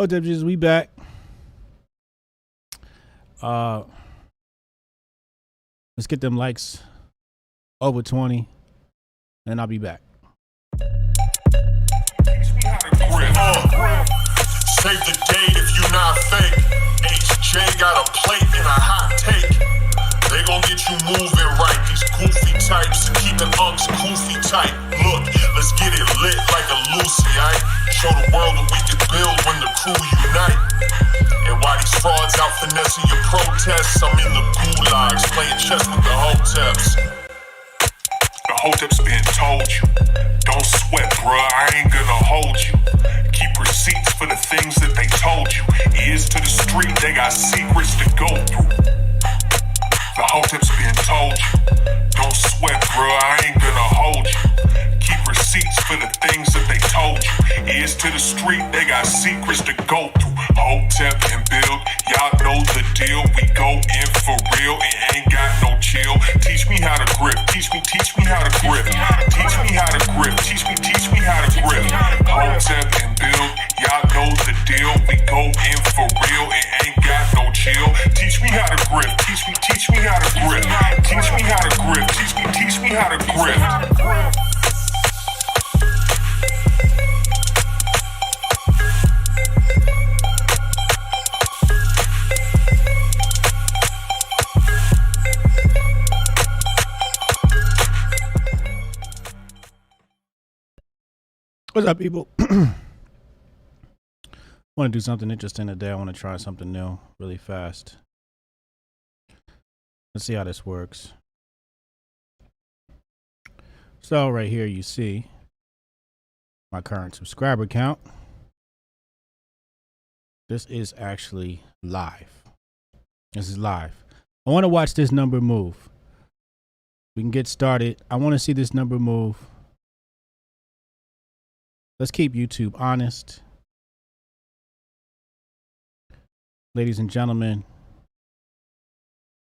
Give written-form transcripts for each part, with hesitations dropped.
Hotep Jesus, we back. Let's get them likes over 20, and I'll be back. Save the date if you not fake. HJ got a plate and a hot take. They gon' get you moving right. These goofy types keeping unks goofy tight. Look, let's get it lit like a Lucy, aight? Show the world what we can build when the crew unite. And while these frauds out finessing your protests, I'm in the gulags playing chess with the Hoteps. The Hoteps been told you, don't sweat, bruh, I ain't gonna hold you. Keep receipts for the things that they told you. Ears to the street, they got secrets to go through. The Hoteps been told you, don't sweat, bruh, I ain't gonna hold you. Keep receipts for the things that they told you. Ears to the street, they got secrets to go through. Hotep and build, y'all know the deal. We go in for real and ain't got no chill. Teach me how to grip, teach me how to grip. Teach me how to grip, teach me how to grip. Hotep and build, y'all know the deal. We go in for real and ain't got no chill. Teach me how to grip, teach me how to grip. Teach me how to grip, teach me how to grip. What's up, people? I want to do something interesting today. I want to try something new really fast. Let's see how this works. So right here you see my current subscriber count. This is actually live. This is live. I want to watch this number move. We can get started. I want to see this number move. Let's keep YouTube honest. Ladies and gentlemen,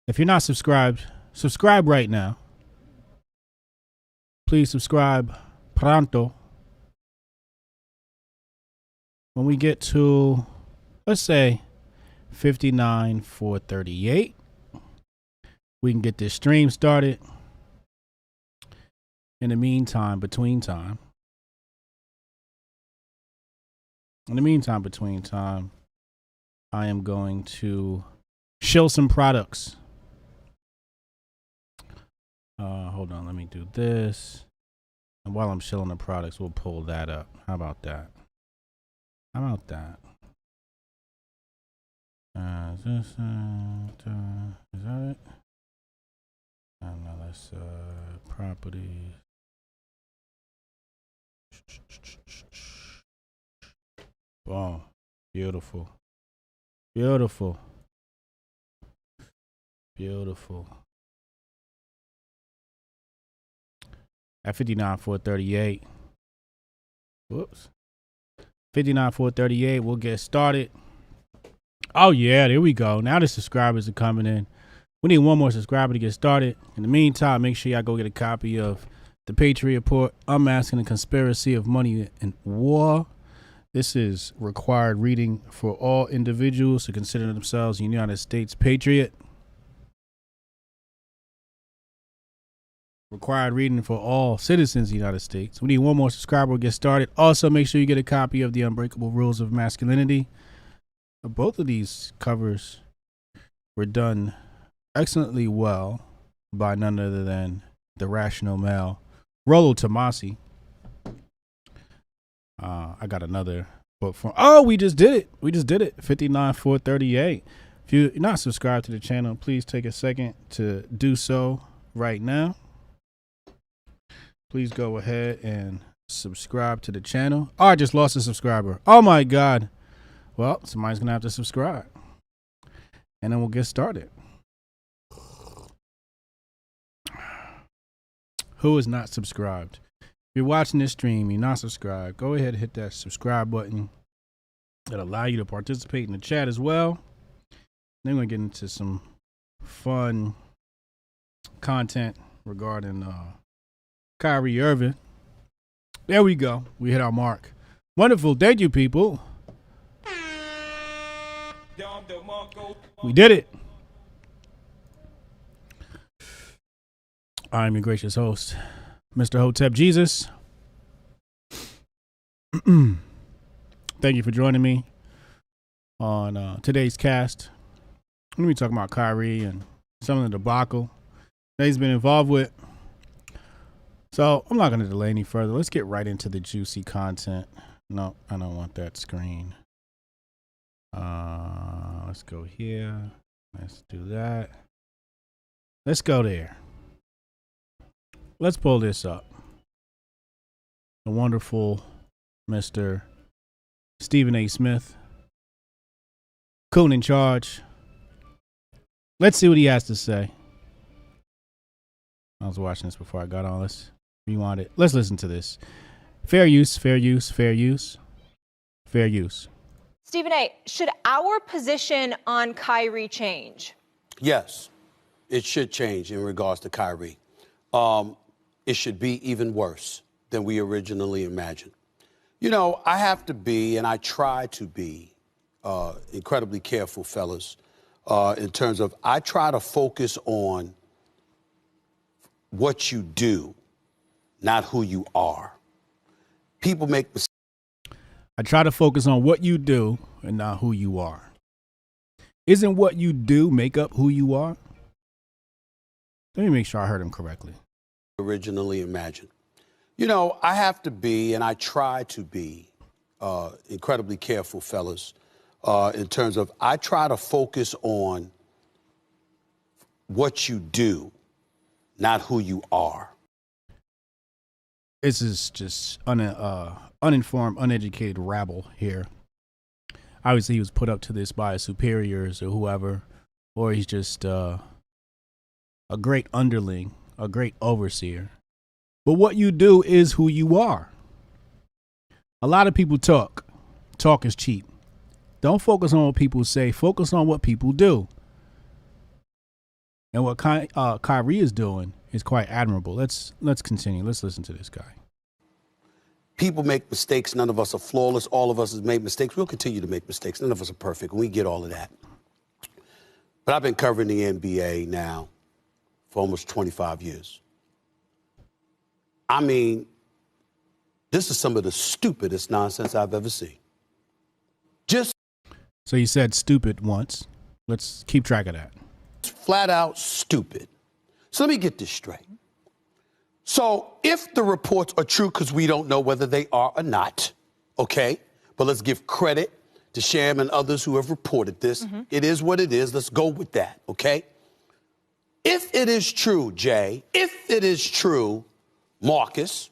if you're not subscribed, subscribe right now. Please subscribe pronto. When we get to, let's say, 59,438, we can get this stream started. In the meantime, between time, I am going to shill some products. Hold on, let me do this. And while I'm shilling the products, we'll pull that up. How about that? Is that it? I don't know, that's properties. Boom. Beautiful. At 59,438. Whoops. 59,438. We'll get started. Oh yeah, there we go. Now the subscribers are coming in. We need one more subscriber to get started. In the meantime, make sure y'all go get a copy of the Patriot Report, Unmasking the Conspiracy of Money and War. This is required reading for all individuals who consider themselves a United States patriot. Required reading for all citizens of the United States. We need one more subscriber. We'll get started. Also, make sure you get a copy of The Unbreakable Rules of Masculinity. Both of these covers were done excellently well by none other than the rational male, Rollo Tomasi. I got another book from. Oh, we just did it. 59,438. If you're not subscribed to the channel, please take a second to do so right now. Please go ahead and subscribe to the channel. Oh, I just lost a subscriber. Oh my God. Well, somebody's gonna have to subscribe, and then we'll get started. Who is not subscribed? If you're watching this stream, you're not subscribed, go ahead and hit that subscribe button. It'll allow you to participate in the chat as well. Then we're going to get into some fun content regarding Kyrie Irving. There we go. We hit our mark. Wonderful. Thank you, people. We did it. I'm your gracious host, Mr. Hotep Jesus. Thank you for joining me on today's cast. We're going to be talking about Kyrie and some of the debacle that he's been involved with. So I'm not going to delay any further. Let's get right into the juicy content. No, I don't want that screen. Let's go here. Let's do that. Let's go there. Let's pull this up. The wonderful Mr. Stephen A. Smith, Coon in charge. Let's see what he has to say. I was watching this before I got on. Let's rewind it. Let's listen to this. Fair use, fair use, fair use, fair use. Stephen A., should our position on Kyrie change? Yes, it should change in regards to Kyrie. It should be even worse than we originally imagined. You know, I have to be, and I try to be, incredibly careful, fellas, in terms of I try to focus on what you do, not who you are. People make mistakes. I try to focus on what you do and not who you are. Isn't what you do make up who you are? Let me make sure I heard him correctly. Originally imagined. You know, I have to be, and I try to be, incredibly careful, fellas, in terms of I try to focus on what you do, not who you are. This is just uninformed, uneducated rabble here. Obviously, he was put up to this by his superiors or whoever, or he's just a great underling, a great overseer. But what you do is who you are. A lot of people talk. Talk is cheap. Don't focus on what people say. Focus on what people do. And what Kyrie is doing is quite admirable. Let's continue. Let's listen to this guy. People make mistakes. None of us are flawless. All of us have made mistakes. We'll continue to make mistakes. None of us are perfect. We get all of that. But I've been covering the NBA now for almost 25 years. I mean, this is some of the stupidest nonsense I've ever seen. So you said stupid once. Let's keep track of that. Flat out stupid. So let me get this straight. So if the reports are true, because we don't know whether they are or not, okay, but let's give credit to Sham and others who have reported this. Mm-hmm. It is what it is. Let's go with that, okay? If it is true, Jay, if it is true, Marcus,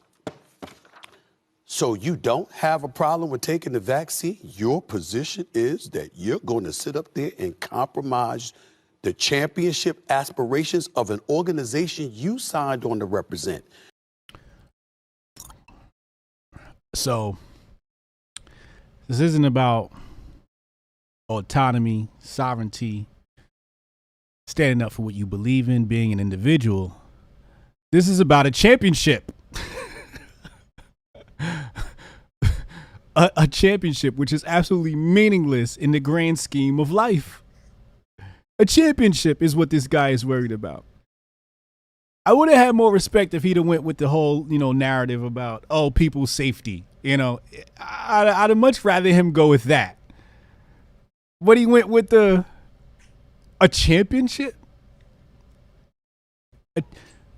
so you don't have a problem with taking the vaccine, your position is that you're going to sit up there and compromise the championship aspirations of an organization you signed on to represent. So this isn't about autonomy, sovereignty, standing up for what you believe in, being an individual. This is about a championship. a championship, which is absolutely meaningless in the grand scheme of life. A championship is what this guy is worried about. I would have had more respect if he'd have went with the whole, narrative about, people's safety. I'd have much rather him go with that. But he went with a championship?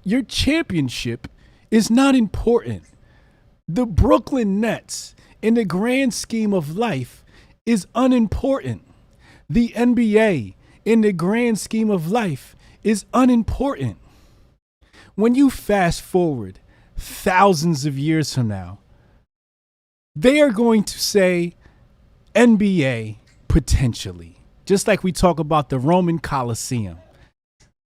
Your championship is not important. The Brooklyn Nets, in the grand scheme of life, is unimportant. The NBA, in the grand scheme of life, is unimportant. When you fast forward thousands of years from now, they are going to say NBA potentially, just like we talk about the Roman Colosseum.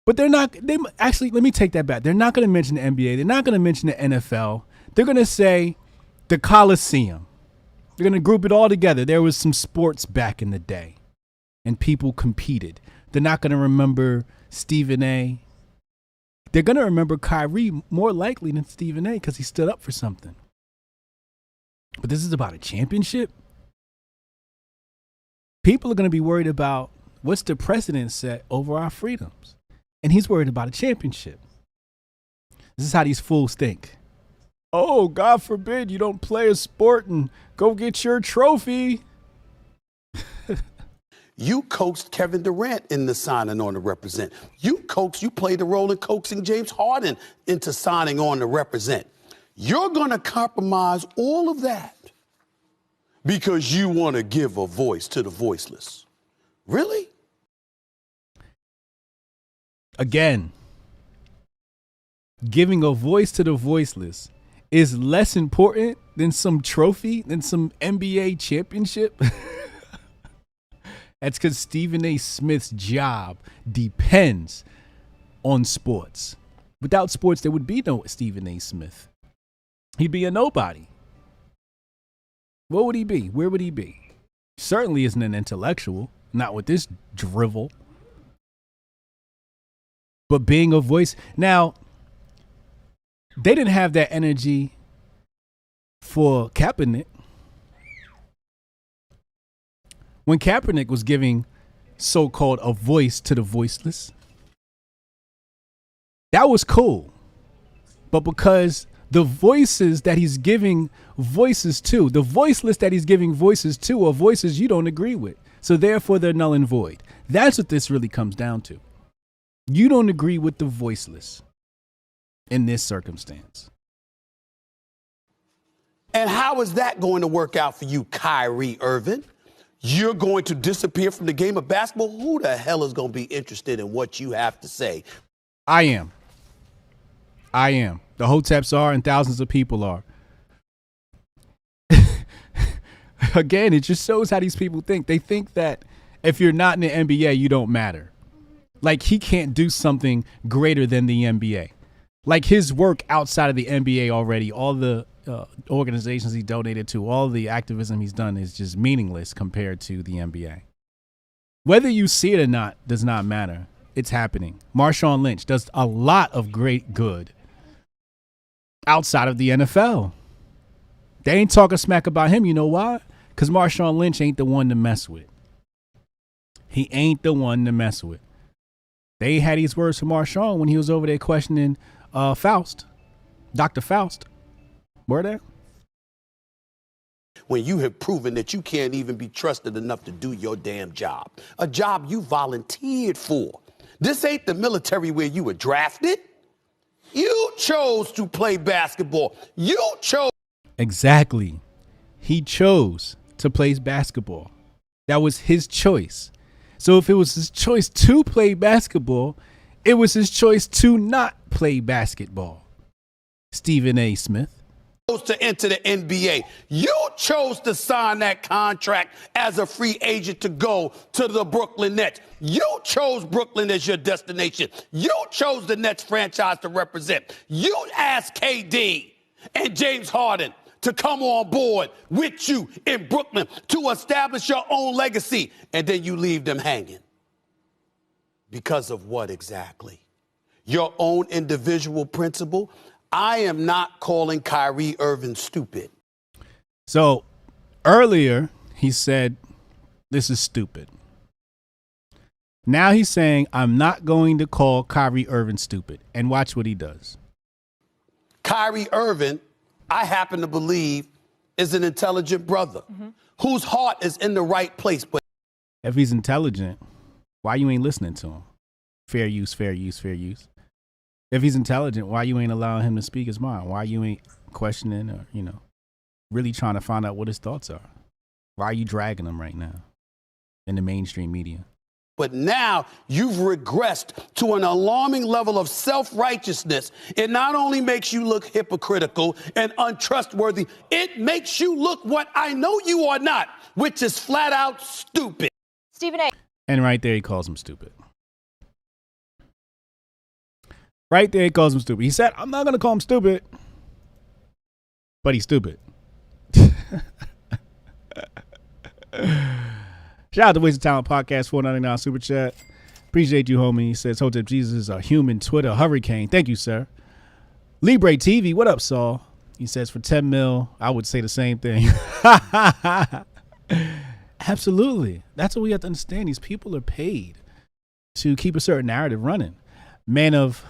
But let me take that back. They're not going to mention the NBA. They're not going to mention the NFL. They're going to say the Colosseum. They're going to group it all together. There was some sports back in the day and people competed. They're not going to remember Stephen A. They're going to remember Kyrie more likely than Stephen A. because he stood up for something. But this is about a championship? People are going to be worried about what's the precedent set over our freedoms. And he's worried about a championship. This is how these fools think. Oh, God forbid you don't play a sport and go get your trophy. You coaxed Kevin Durant in the signing on to represent. You played the role in coaxing James Harden into signing on to represent. You're going to compromise all of that because you want to give a voice to the voiceless. Really? Again, giving a voice to the voiceless is less important than some trophy, than some NBA championship. That's because Stephen A. Smith's job depends on sports. Without sports, there would be no Stephen A. Smith. He'd be a nobody. What would he be? Where would he be? Certainly isn't an intellectual, not with this drivel. But being a voice. Now, they didn't have that energy for Kaepernick. When Kaepernick was giving so-called a voice to the voiceless, that was cool. But because the voices that he's giving voices to, the voiceless that he's giving voices to, are voices you don't agree with. So therefore, they're null and void. That's what this really comes down to. You don't agree with the voiceless in this circumstance. And how is that going to work out for you, Kyrie Irving? You're going to disappear from the game of basketball? Who the hell is going to be interested in what you have to say? I am. The Hoteps are, and thousands of people are. Again, it just shows how these people think. They think that if you're not in the NBA, you don't matter. Like he can't do something greater than the NBA. Like his work outside of the NBA already, all the organizations he donated to, all the activism he's done is just meaningless compared to the NBA. Whether you see it or not does not matter. It's happening. Marshawn Lynch does a lot of great good outside of the NFL. They ain't talking smack about him. You know why? Because Marshawn Lynch ain't the one to mess with. He ain't the one to mess with. They had these words from Marshawn when he was over there questioning Faust, Dr. Faust. Were there? When you have proven that you can't even be trusted enough to do your damn job, a job you volunteered for. This ain't the military where you were drafted. You chose to play basketball. You chose. Exactly. He chose to play basketball. That was his choice. So if it was his choice to play basketball, it was his choice to not play basketball. Stephen A. Smith. Chose to enter the NBA. You chose to sign that contract as a free agent to go to the Brooklyn Nets. You chose Brooklyn as your destination. You chose the Nets franchise to represent. You asked KD and James Harden to come on board with you in Brooklyn to establish your own legacy, and then you leave them hanging. Because of what exactly? Your own individual principle? I am not calling Kyrie Irving stupid. So earlier he said, this is stupid. Now he's saying, I'm not going to call Kyrie Irving stupid. And watch what he does. Kyrie Irving, I happen to believe, is an intelligent brother whose heart is in the right place. But if he's intelligent, why you ain't listening to him? Fair use, fair use, fair use. If he's intelligent, why you ain't allowing him to speak his mind? Why you ain't questioning or, really trying to find out what his thoughts are? Why are you dragging him right now in the mainstream media? But now you've regressed to an alarming level of self-righteousness. It not only makes you look hypocritical and untrustworthy, it makes you look what I know you are not, which is flat out stupid. Stephen A. And right there, he calls him stupid. Right there, he calls him stupid. He said, I'm not going to call him stupid, but he's stupid. Shout out to Waste of Talent Podcast, $4.99 Super Chat. Appreciate you, homie. He says, Hotep Jesus is a human Twitter hurricane. Thank you, sir. Libre TV, what up, Saul? He says, for 10 mil, I would say the same thing. Absolutely. That's what we have to understand. These people are paid to keep a certain narrative running. Man of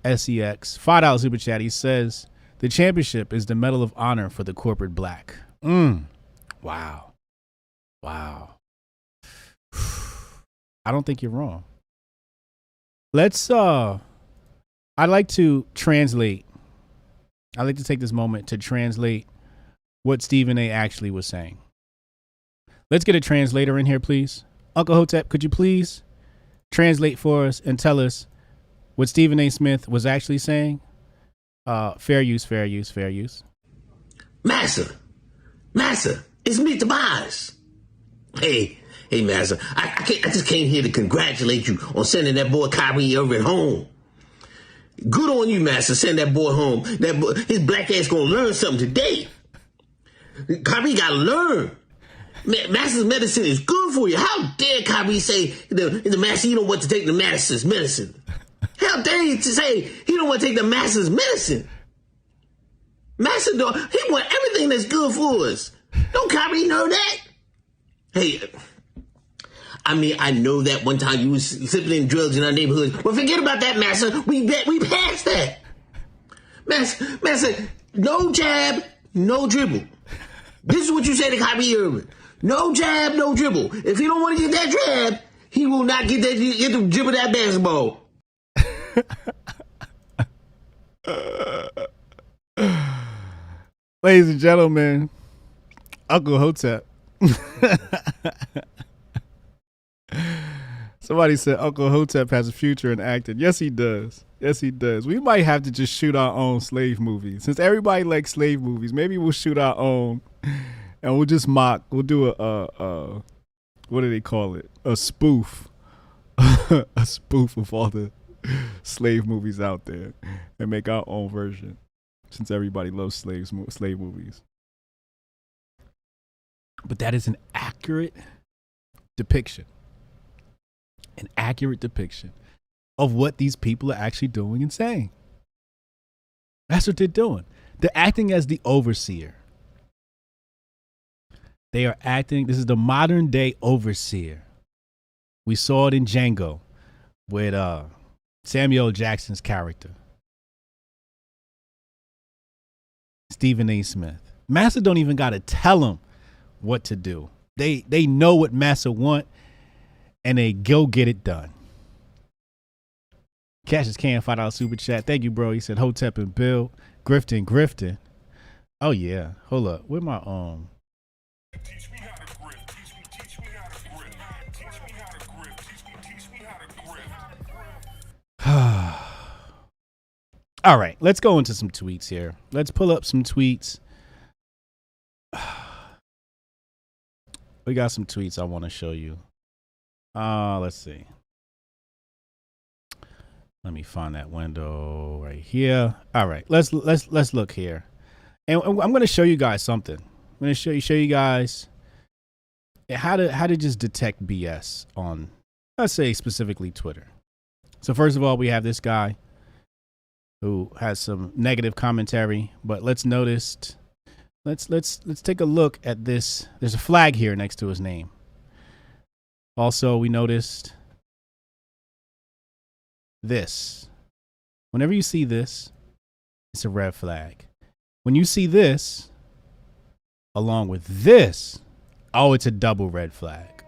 SEX, $5 super chat. He says the championship is the medal of honor for the corporate black. Wow. Wow. I don't think you're wrong. Let's I'd like to translate. I'd like to take this moment to translate what Stephen A actually was saying. Let's get a translator in here, please. Uncle Hotep, could you please translate for us and tell us what Stephen A. Smith was actually saying? Fair use, fair use, fair use. Massa, it's me, Tobias. Hey, Massa, I just came here to congratulate you on sending that boy Kyrie Irving home. Good on you, Massa, send that boy home. That boy, his black ass gonna learn something today. Kyrie gotta learn. Massa's medicine is good for you. How dare Kyrie say the Massa, you don't want to take the Massa's medicine? How dare he to say he don't want to take the Massa's medicine? Massa, he want everything that's good for us. Don't Kyrie know that? Hey, I mean, I know that one time you was slipping in drugs in our neighborhood. Well, forget about that, Massa. We passed that. Massa, no jab, no dribble. This is what you say to Kyrie Irving. No jab, no dribble. If he don't want to get that jab, he will not get to dribble that basketball. Ladies and gentlemen, Uncle Hotep. Somebody said Uncle Hotep has a future in acting. Yes, he does. Yes, he does. We might have to just shoot our own slave movies. Since everybody likes slave movies, maybe we'll shoot our own and we'll just mock. We'll do a what do they call it? A spoof. A spoof of all the slave movies out there and make our own version, since everybody loves slave movies. But that is an accurate depiction of what these people are actually doing and saying. That's what they're doing. They're acting as the overseer. They are acting, this is the modern day overseer. We saw it in Django with Samuel Jackson's character, Stephen A. Smith. Massa don't even got to tell him what to do. They know what Massa want, and they go get it done. Cash is can $5 super chat. Thank you, bro. He said Hotep and Bill grifting. Oh yeah, hold up. Where my Teach me how to grip. Teach me how to grip. Teach me how to grip. Teach me how to grip. All right, let's go into some tweets here. Let's pull up some tweets. We got some tweets I want to show you. Let's see. Let me find that window right here. All right, let's look here, and I'm going to show you guys something. I'm going to show you guys how to just detect BS on, let's say, specifically Twitter. So first of all, we have this guy who has some negative commentary, but let's take a look at this. There's a flag here next to his name. Also, we noticed this. Whenever you see this, it's a red flag. When you see this, along with this, oh, it's a double red flag.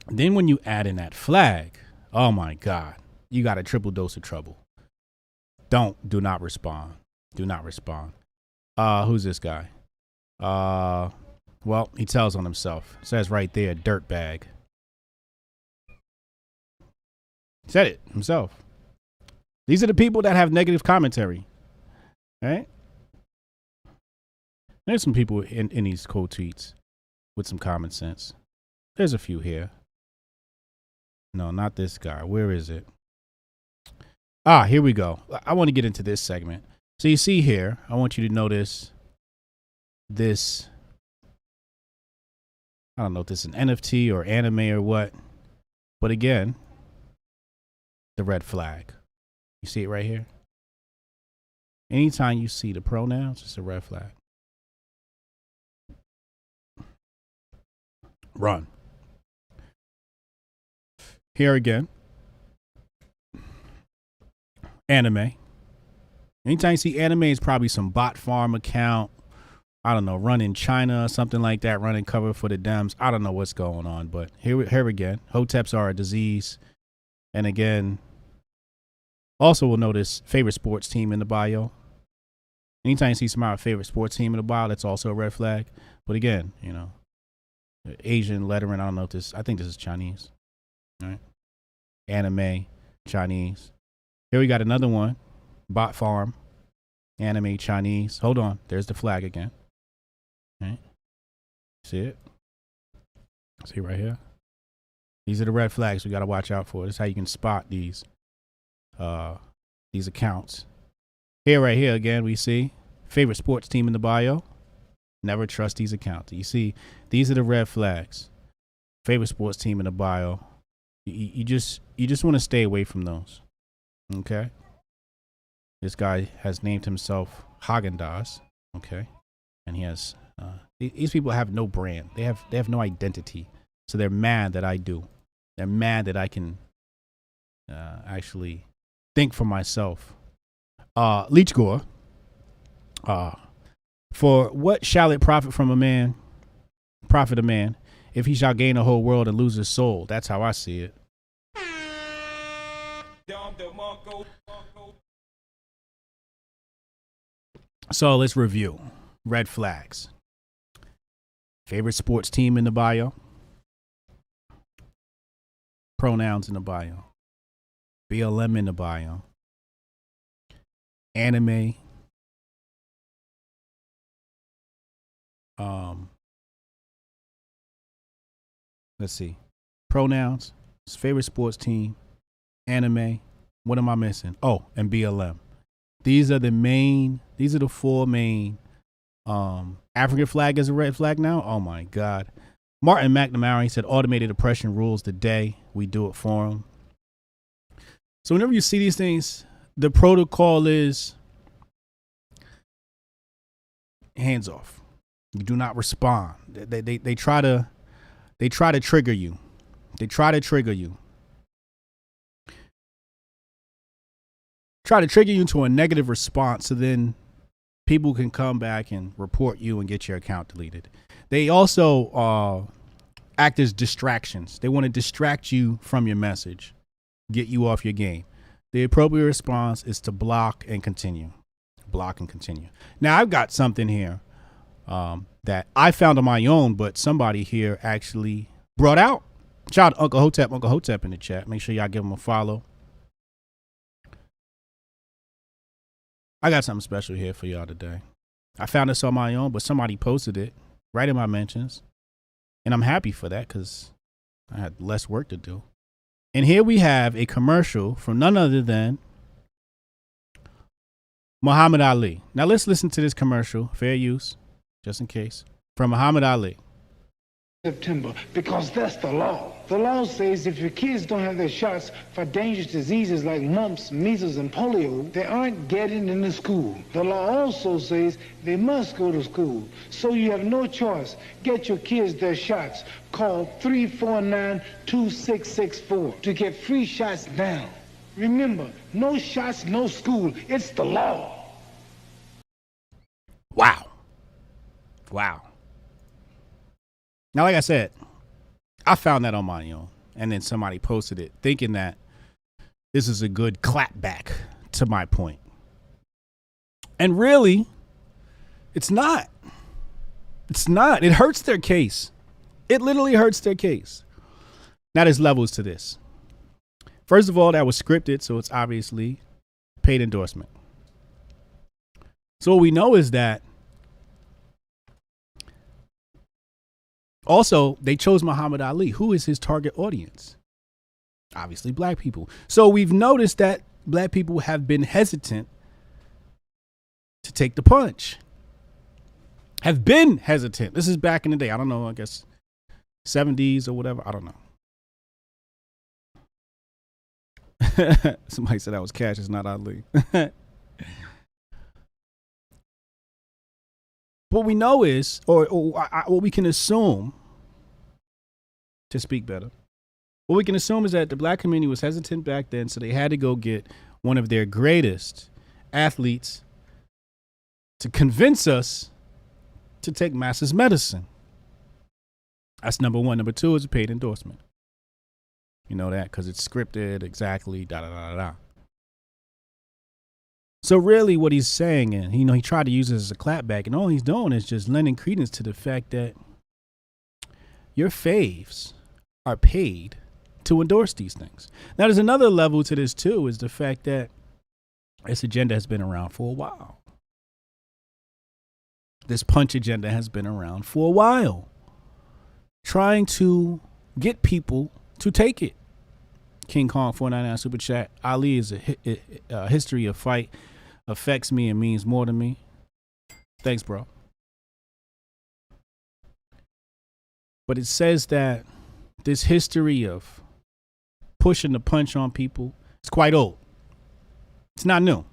Then when you add in that flag, oh my God, you got a triple dose of trouble. Do not respond. Do not respond. Who's this guy? Well, he tells on himself. It says right there, dirtbag. Said it himself. These are the people that have negative commentary. Right? There's some people in these cold tweets with some common sense. There's a few here. No, not this guy. Where is it? Here we go. I want to get into this segment. So you see here, I want you to notice this. I don't know if this is an NFT or anime or what. But again, the red flag. You see it right here? Anytime you see the pronouns, it's a red flag. Run. Here again. Anime. Anytime you see anime, it's probably some bot farm account. I don't know, run in China or something like that, running cover for the Dems. I don't know what's going on, but here again, Hoteps are a disease. And again, also we'll notice favorite sports team in the bio. Anytime you see somebody's favorite sports team in the bio, that's also a red flag. But again, you know, Asian lettering, I don't know if this, I think this is Chinese. All right. Anime, Chinese. Here we got another one. Bot farm, anime, Chinese. Hold on. There's the flag again. All right. See it? See right here? These are the red flags we got to watch out for. This is how you can spot these accounts. Here, right here, again, we see favorite sports team in the bio. Never trust these accounts. You see, these are the red flags. Favorite sports team in the bio. You just want to stay away from those. Okay? This guy has named himself Haagen-Dazs. Okay? And he has, these people have no brand. They have no identity. So they're mad that I do. They're mad that I can actually think for myself. Leech Gore. For what shall it profit a man, if he shall gain the whole world and lose his soul? That's how I see it. So let's review. Red flags. Favorite sports team in the bio. Pronouns in the bio. BLM in the bio. Anime. Let's see. Pronouns. His favorite sports team. Anime. What am I missing? Oh, and BLM. These are the four main. African flag is a red flag now. Oh my God. Martin McNamara said automated oppression rules the day we do it for them. So whenever you see these things, the protocol is hands off. You do not respond. They try to trigger you. They try to trigger you. Try to trigger you into a negative response, so then people can come back and report you and get your account deleted. They also act as distractions. They want to distract you from your message, get you off your game. The appropriate response is to block and continue. Block and continue. Now, I've got something here that I found on my own, but somebody here actually brought out. Shout out to Uncle Hotep in the chat. Make sure y'all give him a follow. I got something special here for y'all today. I found this on my own, but somebody posted it right in my mentions. And I'm happy for that because I had less work to do. And here we have a commercial from none other than Muhammad Ali. Now let's listen to this commercial, fair use, just in case, from Muhammad Ali. September, because that's the law. The law says if your kids don't have their shots for dangerous diseases like mumps, measles, and polio, they aren't getting into school. The law also says they must go to school. So you have no choice. Get your kids their shots. Call 349-2664 to get free shots now. Remember, no shots, no school. It's the law. Wow. Wow. Now, like I said, I found that on my own, and then somebody posted it thinking that this is a good clapback to my point. And really, it's not. It's not. It hurts their case. It literally hurts their case. Now, there's levels to this. First of all, that was scripted, so it's obviously paid endorsement. So what we know is that also, they chose Muhammad Ali. Who is his target audience? Obviously, black people. So we've noticed that black people have been hesitant to take the punch. Have been hesitant. This is back in the day. I don't know, I guess 70s or whatever. I don't know. Somebody said that was Cash. It's not Ali. What we know is, or what we can assume, to speak better. What we can assume is that the black community was hesitant back then, so they had to go get one of their greatest athletes to convince us to take master's medicine. That's number one. Number two is a paid endorsement. You know that because it's scripted exactly, da-da-da-da-da. So really what he's saying, and he tried to use it as a clapback, and all he's doing is just lending credence to the fact that your faves are paid to endorse these things. Now, there's another level to this, too, is the fact that this agenda has been around for a while. This punch agenda has been around for a while, trying to get people to take it. King Kong 499 Super Chat. Ali is a history of fight. Affects me and means more to me. Thanks, bro. But it says that this history of pushing the punch on people is quite old. It's not new.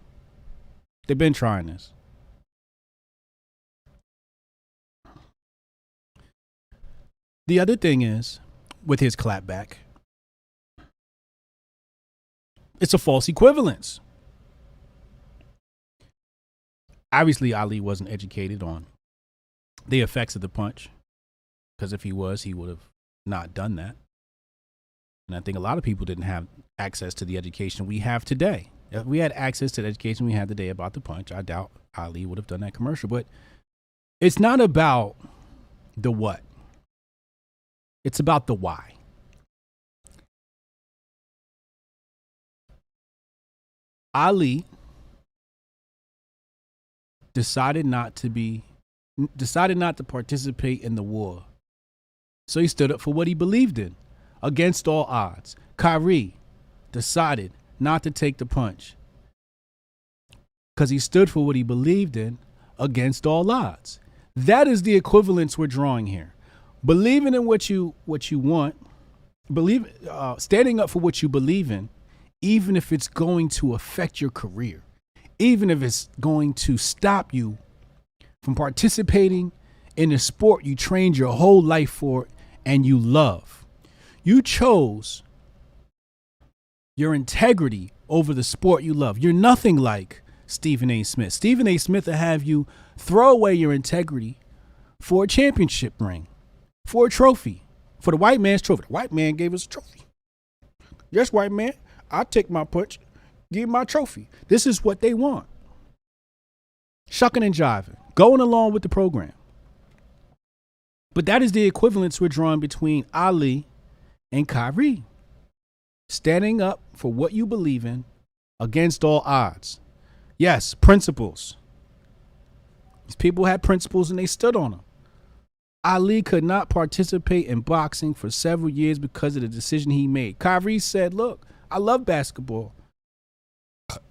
They've been trying this. The other thing is, with his clapback, it's a false equivalence. Obviously, Ali wasn't educated on the effects of the punch, because if he was, he would have not done that. And I think a lot of people didn't have access to the education we have today. If we had access to the education we had today about the punch, I doubt Ali would have done that commercial. But it's not about the what. It's about the why. Ali decided not to participate in the war. So he stood up for what he believed in against all odds. Kyrie decided not to take the punch because he stood for what he believed in against all odds. That is the equivalence we're drawing here. Believing in what you want, standing up for what you believe in, even if it's going to affect your career, even if it's going to stop you from participating in a sport you trained your whole life for and you love. You chose your integrity over the sport you love. You're nothing like Stephen A. Smith. Stephen A. Smith will have you throw away your integrity for a championship ring, for a trophy, for the white man's trophy. The white man gave us a trophy. Yes, white man, I'll take my punch, give my trophy. This is what they want. Shucking and jiving, going along with the program. But that is the equivalence we're drawing between Ali and Kyrie. Standing up for what you believe in against all odds. Yes, principles. These people had principles and they stood on them. Ali could not participate in boxing for several years because of the decision he made. Kyrie said, look, I love basketball.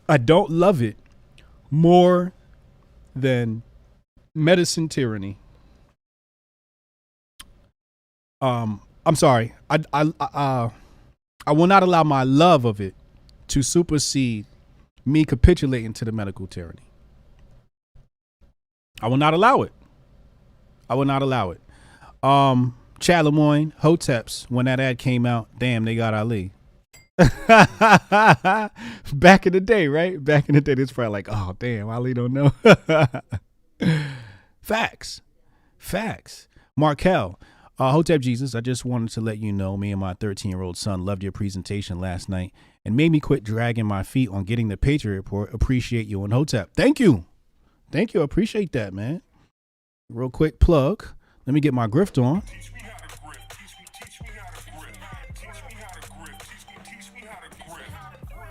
I don't love it more than medicine tyranny. I'm sorry. I will not allow my love of it to supersede me capitulating to the medical tyranny. I will not allow it. I will not allow it. Chad Lemoyne, Hoteps, when that ad came out, damn, they got Ali. Back in the day, right? Back in the day, it's probably like, oh, damn, Ali don't know. Facts. Markel, Hotep Jesus, I just wanted to let you know me and my 13-year-old son loved your presentation last night and made me quit dragging my feet on getting the Patriot Report. Appreciate you and Hotep. Thank you. I appreciate that, man. Real quick plug. Let me get my grift on. Teach me how to grip. Teach me how to grip. Teach me how to grip. Teach me how to grip.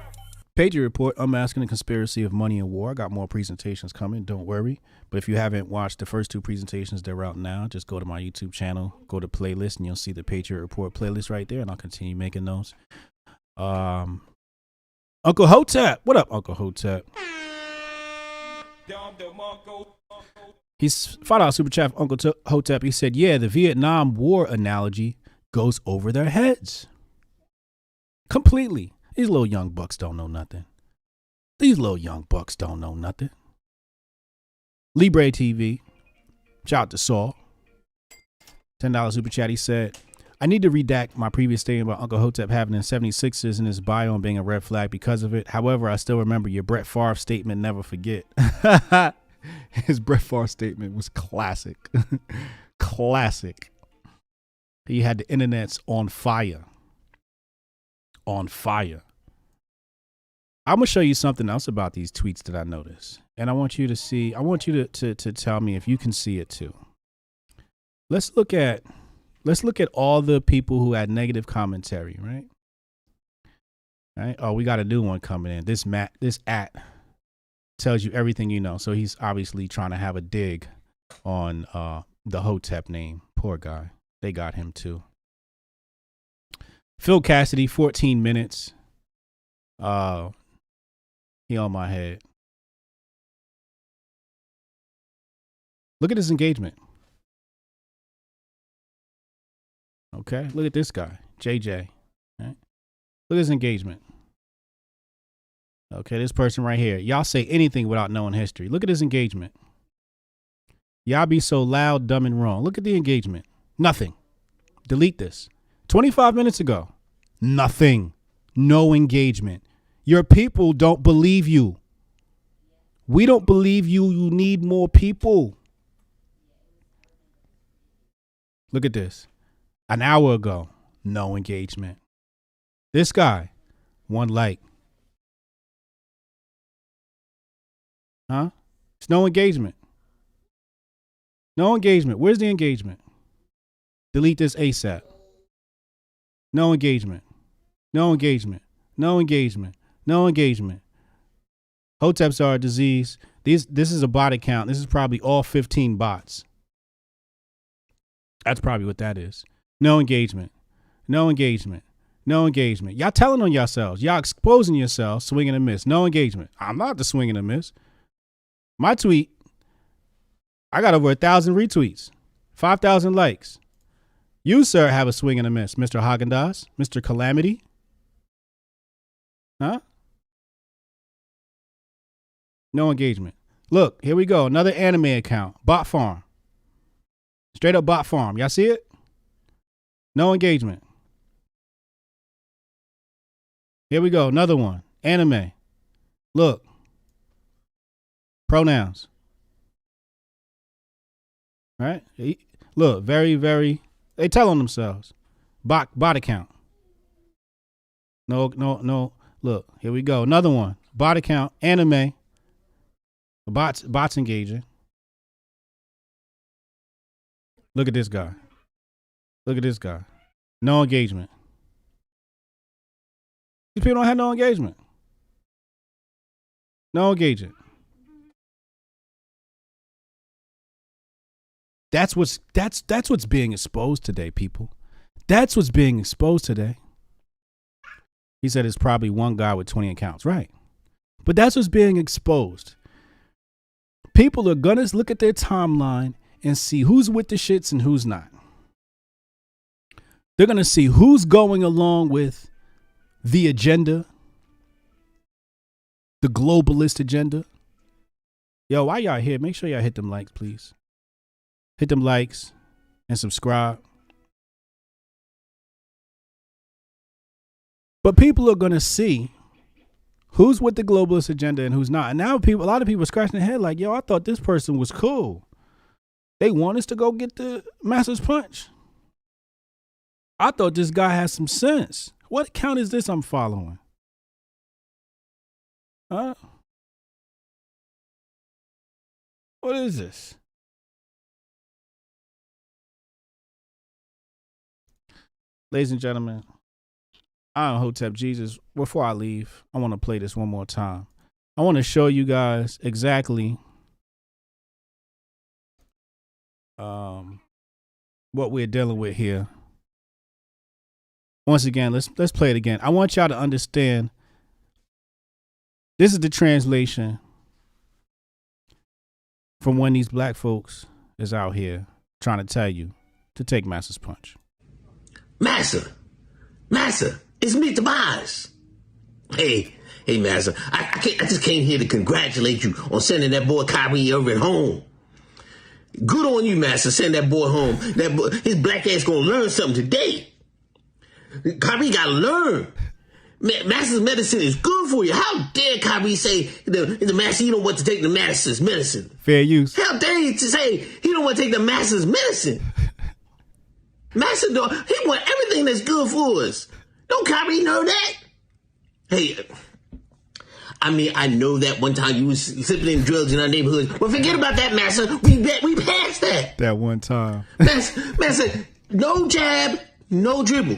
Patriot Report, Unmasking the Conspiracy of Money and War. I got more presentations coming, don't worry. But if you haven't watched the first two presentations, they're out now. Just go to my YouTube channel, go to playlist, and you'll see the Patriot Report playlist right there, and I'll continue making those. Uncle Hotep. What up, Uncle Hotep? He's $5 super chat for Uncle Hotep. He said, yeah, the Vietnam War analogy goes over their heads. Completely. These little young bucks don't know nothing. Libre TV. Shout out to Saul. $10 super chat. He said, I need to redact my previous statement about Uncle Hotep having the 76ers in his bio and being a red flag because of it. However, I still remember your Brett Favre statement, never forget. His Brett Favre statement was classic. Classic. He had the internet's on fire. On fire. I'm going to show you something else about these tweets that I noticed. And I want you to see, I want you to tell me if you can see it too. Let's look at all the people who had negative commentary, right? Right? Oh, we got a new one coming in. This at tells you everything you know. So he's obviously trying to have a dig on the Hotep name. Poor guy. They got him too. Phil Cassidy, 14 minutes. He on my head. Look at his engagement. Okay, look at this guy, JJ. Right? Look at his engagement. Okay, this person right here. Y'all say anything without knowing history. Look at his engagement. Y'all be so loud, dumb, and wrong. Look at the engagement. Nothing. Delete this. 25 minutes ago. Nothing. No engagement. Your people don't believe you. We don't believe you. You need more people. Look at this. An hour ago, no engagement. This guy, 1 like. Huh? It's no engagement. No engagement. Where's the engagement? Delete this ASAP. No engagement. No engagement. No engagement. No engagement. Hoteps are a disease. This is a bot account. This is probably all 15 bots. That's probably what that is. No engagement. No engagement. No engagement. Y'all telling on yourselves. Y'all exposing yourselves, swing and a miss. No engagement. I'm not the swing and a miss. My tweet, I got over 1,000 retweets, 5,000 likes. You, sir, have a swing and a miss. Mr. Haagen-Dazs, Mr. Calamity. Huh? No engagement. Look, here we go. Another anime account. Bot farm. Straight up bot farm. Y'all see it? No engagement. Here we go. Another one. Anime. Look. Pronouns. Right? Look, very, very. They tell on themselves. Bot account. No. Look, here we go. Another one. Bot account. Anime. Bots engaging. Look at this guy. Look at this guy. No engagement. These people don't have no engagement. No engagement. That's what's being exposed today, people. That's what's being exposed today. He said it's probably one guy with 20 accounts. Right. But that's what's being exposed. People are going to look at their timeline and see who's with the shits and who's not. They're going to see who's going along with the agenda, the globalist agenda. Yo, while y'all here, make sure y'all hit them likes, please. Hit them likes and subscribe. But people are going to see who's with the globalist agenda and who's not. And now a lot of people are scratching their head like, yo, I thought this person was cool. They want us to go get the master's punch. I thought this guy had some sense. What account is this I'm following? Huh? What is this? Ladies and gentlemen, I'm Hotep Jesus. Before I leave, I want to play this one more time. I want to show you guys exactly what we're dealing with here. Once again, let's play it again. I want y'all to understand. This is the translation from when these black folks is out here trying to tell you to take Master's punch. Massa, it's me, Tobias. Hey, Massa, I just came here to congratulate you on sending that boy Kyrie Irving home. Good on you, Massa, send that boy home. That boy, his black ass gonna learn something today. Kyrie gotta learn. Master's medicine is good for you. How dare Kyrie say the master, you don't want to take the master's medicine? Fair use. How dare he to say he don't want to take the master's medicine? Master, he want everything that's good for us. Don't Kyrie know that? Hey, I mean, I know that one time you was slipping in drugs in our neighborhood. But forget about that, Master. We passed that. That one time. Master, no jab, no dribble.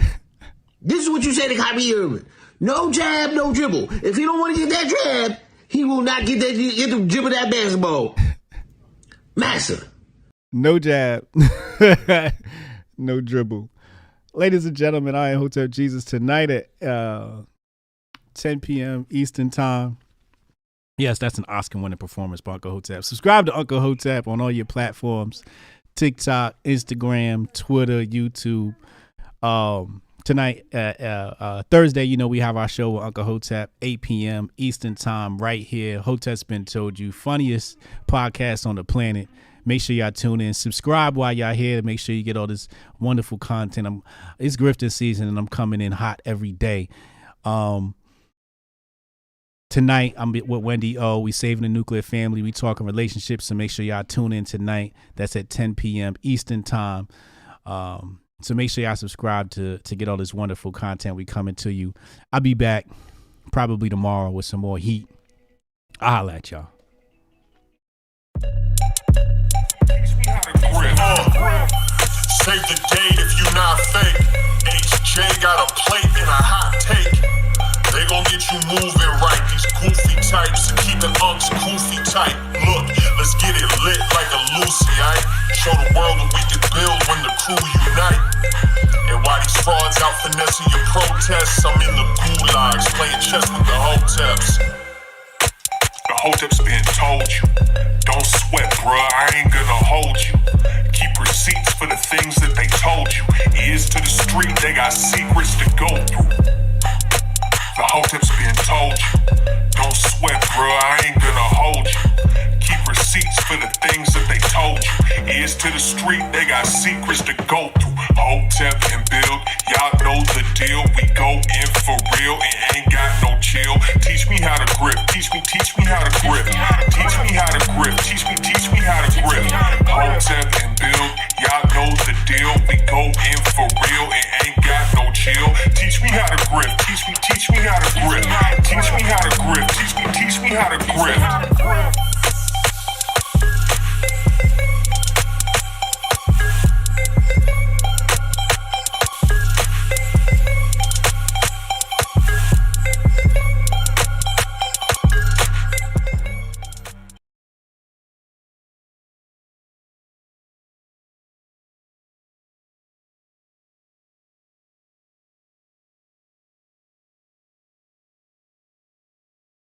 This is what you say to Kyrie Irving. No jab, no dribble. If he don't want to get that jab, he will not get to dribble that basketball. Master. No jab. No dribble. Ladies and gentlemen, I am Hotep Jesus tonight at 10 p.m. Eastern Time. Yes, that's an Oscar-winning performance by Uncle Hotep. Subscribe to Uncle Hotep on all your platforms. TikTok, Instagram, Twitter, YouTube. Tonight, Thursday, you know, we have our show with Uncle Hotep, 8 p.m. Eastern Time, right here. Hotep's Been Told You, funniest podcast on the planet. Make sure y'all tune in. Subscribe while y'all here to make sure you get all this wonderful content. It's grifting season, and I'm coming in hot every day. Tonight, I'm with Wendy O. We saving the nuclear family. We talking relationships, so make sure y'all tune in tonight. That's at 10 p.m. Eastern Time. So make sure y'all subscribe to get all this wonderful content we coming to you. I'll be back probably tomorrow with some more heat. I'll holla at y'all. Save the date if you not fake. HJ got a plate and a hot take. They gon' get you moving right. These goofy types are keeping unks goofy tight. Look, let's get it lit like a Lucy, aight? Show the world what we can build when the crew unite. And while these frauds out finessing your protests, I'm in the gulags playing chess with the Hoteps. The Hotep's been told you. Don't sweat, bruh, I ain't gonna hold you. Keep receipts for the things that they told you. Ears to the street, they got secrets to go through. The Hotep's been told you. Don't sweat, bruh, I ain't gonna hold you. Keep receipts for the things that they told you. Ears to the street, they got secrets to go through. Hotep and build, y'all know the deal. We go in for real and ain't got no chill. Teach me how to grip, teach me how to grip. Teach me how to grip, teach me how to grip. Hotep and build, y'all know the deal. We go in